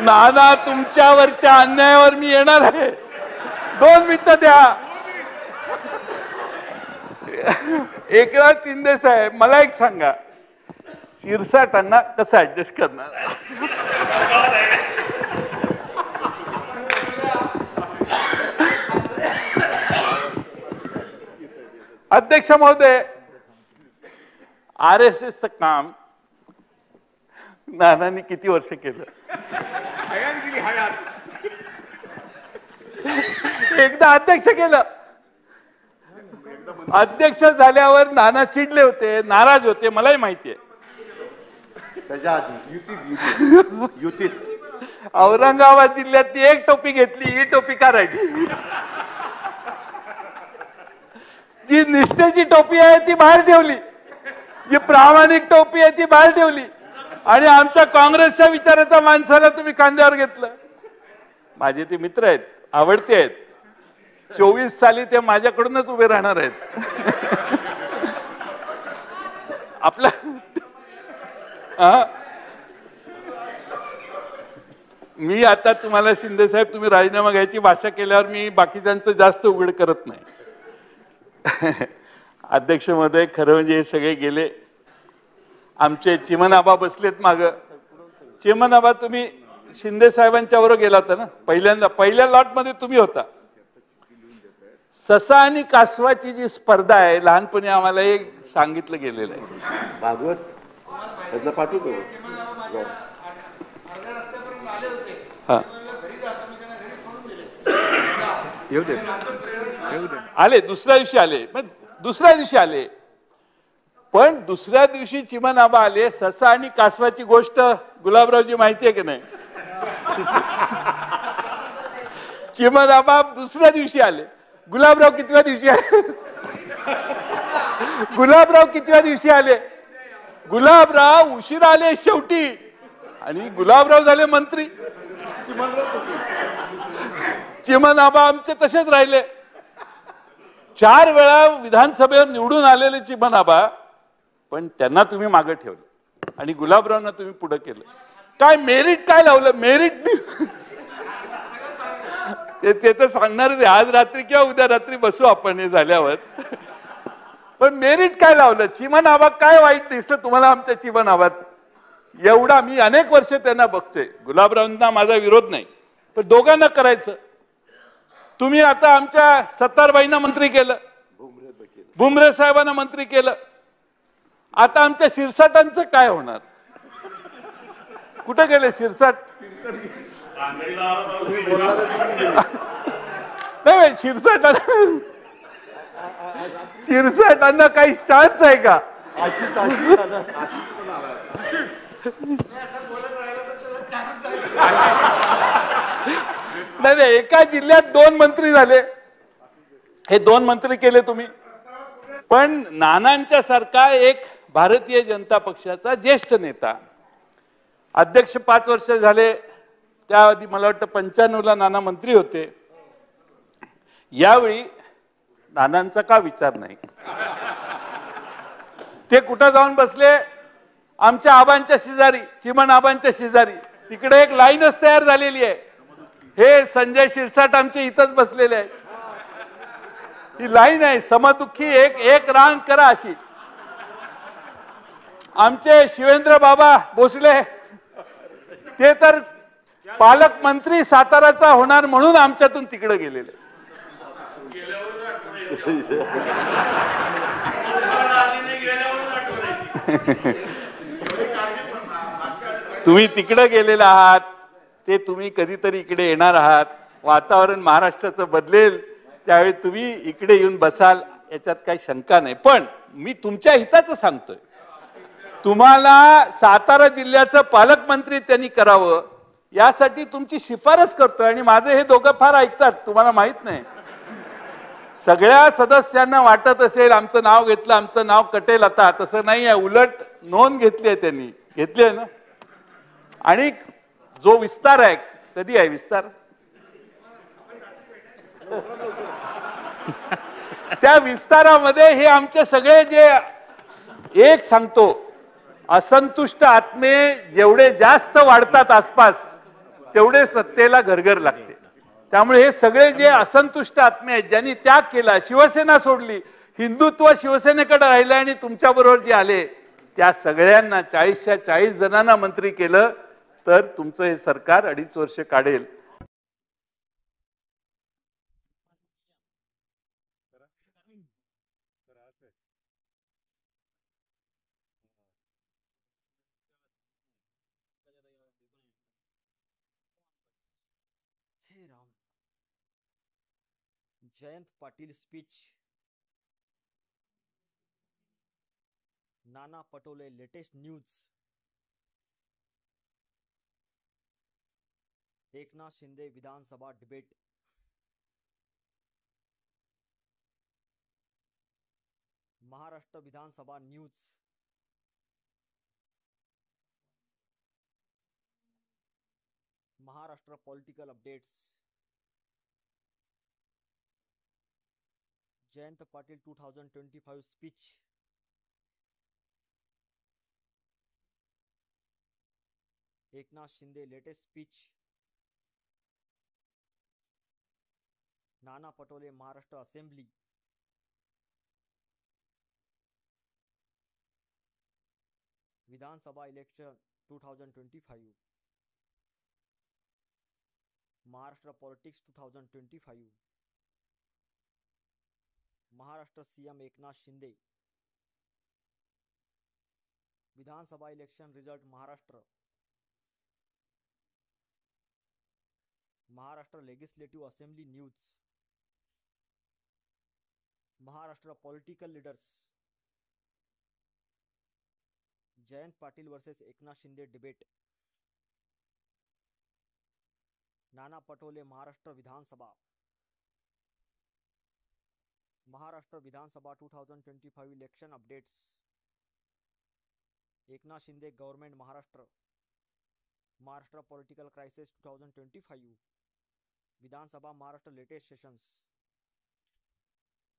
नाना तुमच्यावरच्या अन्यायावर मी येणार आहे. 2 मिनिटं द्या. एकनाथ शिंदे साहेब मला एक सांगा, शिरसाटांना कसं ऍडजस्ट करणार? अध्यक्ष महोदय, RSSचं काम नानांनी किती वर्ष केलं? एकदा अध्यक्ष केलं. अध्यक्ष झाल्यावर नाना चिडले होते, नाराज होते, मलाही माहिती आहे. त्याच्या आधी युतीत औरंगाबाद जिल्ह्यातली एक टोपी घेतली, ही टोपी का राहिली? जी निष्ठेची टोपी आहे ती बाहेर ठेवली, जी प्रामाणिक टोपी आहे ती बाहेर ठेवली, आणि आमच्या काँग्रेसच्या विचाराच्या माणसाला तुम्ही खांद्यावर घेतलं. माझे ते मित्र आहेत, आवडते आहेत. 24 साली ते माझ्याकडूनच उभे राहणार आहेत. आपला मी आता तुम्हाला शिंदे साहेब तुम्ही राजीनामा घ्यायची भाषा केल्यावर मी बाकीच्यांचं जास्त उघड करत नाही. अध्यक्ष महोदय, खरं म्हणजे हे सगळे गेले. आमचे चिमन आबा बसलेत माग. चिमन आबा, तुम्ही शिंदे साहेबांच्या बरोबर गेला होता ना पहिल्यांदा? पहिल्या लॉट मध्ये तुम्ही होता. ससा आणि कासवाची जी स्पर्धा आहे, लहानपणी आम्हाला एक सांगितलं गेलेलं आहे. भागवत त्यातलं पाठवतो. आले दुसऱ्या दिवशी आले, पण दुसऱ्या दिवशी आले, पण दुसऱ्या दिवशी चिमन आबा आले. ससा आणि कासवाची गोष्ट गुलाबरावजी माहिती आहे की नाही? चिमन आबा दुसऱ्या दिवशी आले. गुलाबराव कितव्या दिवशी आले? गुलाबराव कितव्या दिवशी आले? गुलाबराव उशीर आले शेवटी, आणि गुलाबराव झाले मंत्री. चिमन आबा आमचे तसेच राहिले. 4 वेळा विधानसभेवर निवडून आलेले चिमन आबा, पण त्यांना तुम्ही मागे ठेवलं आणि गुलाबरावना तुम्ही पुढे केलं. काय मेरिट काय लावलं? मेरिट ते तर सांगणार आहे आज रात्री किंवा उद्या रात्री, बसू आपण हे झाल्यावर. पण मेरिट काय लावलं? चिमन आबा काय वाईट दिसलं तुम्हाला आमच्या चिमन आबात? एवढा मी अनेक वर्ष त्यांना बघतोय. गुलाबरावांना माझा विरोध नाही, पण दोघांना करायचं. तुम्ही आता आमच्या सत्तारबाईंना मंत्री केलं, भुमरे साहेबांना मंत्री केलं. आता आमच्या शिरसाटांचं काय होणार? कुठे गेले शिरसाट? नाही, शिरसाटांना काही चान्स आहे का? नाही, एका जिल्ह्यात 2 मंत्री झाले. हे 2 मंत्री केले तुम्ही. पण नानांच्या सारखा एक भारतीय जनता पक्षाचा ज्येष्ठ नेता, अध्यक्ष 5 वर्ष झाले, त्याआधी मला वाटतं 95ला नाना मंत्री होते. यावेळी नानांचा का विचार नाही? ते कुठं जाऊन बसले? आमच्या आबांच्या शेजारी, चिमन आबांच्या शेजारी. तिकडे एक लाईनच तयार झालेली आहे. हे संजय शिरसाट आमचे इथंच बसलेले आहेत. ही लाईन आहे, समदुःखी एक रांग करा अशी. आमचे शिवेंद्र बाबा भोसले, ते तर पालकमंत्री साताराचा होणार म्हणून आमच्यातून तिकडे गेलेले. तुम्ही तिकडे गेलेला आहात, ते तुम्ही कधीतरी इकडे येणार आहात. वातावरण महाराष्ट्राचं बदलेल, त्यावेळी तुम्ही इकडे येऊन बसाल, याच्यात काही शंका नाही. पण मी तुमच्या हिताचं सांगतोय, तुम्हाला सातारा जिल्ह्याचं पालकमंत्री त्यांनी करावं यासाठी तुमची शिफारस करतोय. आणि माझे हे दोघं फार ऐकतात, तुम्हाला माहित नाही. सगळ्या सदस्यांना वाटत असेल आमचं नाव घेतलं, आमचं नाव कटेल. आता तसं नाही आहे, उलट नोंद घेतली आहे त्यांनी. घेतली आहे ना? आणि जो विस्तार आहे, कधी आहे विस्तार? त्या विस्तारामध्ये हे आमचे सगळे जे एक सांगतो, असंतुष्ट आत्मे जेवढे जास्त वाढतात आसपास, तेवढे सत्तेला घरघर लागते. त्यामुळे हे सगळे जे असंतुष्ट आत्मे आहेत, ज्यांनी त्याग केला, शिवसेना सोडली, हिंदुत्व शिवसेनेकडे राहिलं आणि तुमच्या बरोबर जे आले, त्या सगळ्यांना 40च्या 40 जणांना मंत्री केलं तर तुमचं हे सरकार 2.5 वर्ष काढेल. हे Ram. Jayant Patil speech. Nana Patole latest news. Eknath Shinde Vidhan Sabha debate. Maharashtra Vidhan Sabha news. Maharashtra political updates. Jayant Patil 2025 speech. Eknath Shinde latest speech. Nana Patole Maharashtra assembly. Vidhan Sabha election 2025. Maharashtra politics 2025. Maharashtra CM Eknath Shinde. Vidhan Sabha election result Maharashtra. Maharashtra legislative assembly news. Maharashtra political leaders. Jayant Patil versus Eknath Shinde debate. Nana Patole Maharashtra Vidhan Sabha. Maharashtra Vidhan Sabha 2025 election updates. Eknath Shinde government Maharashtra. Maharashtra political crisis 2025. विधानसभा महाराष्ट्र लेटेस्ट सेशंस.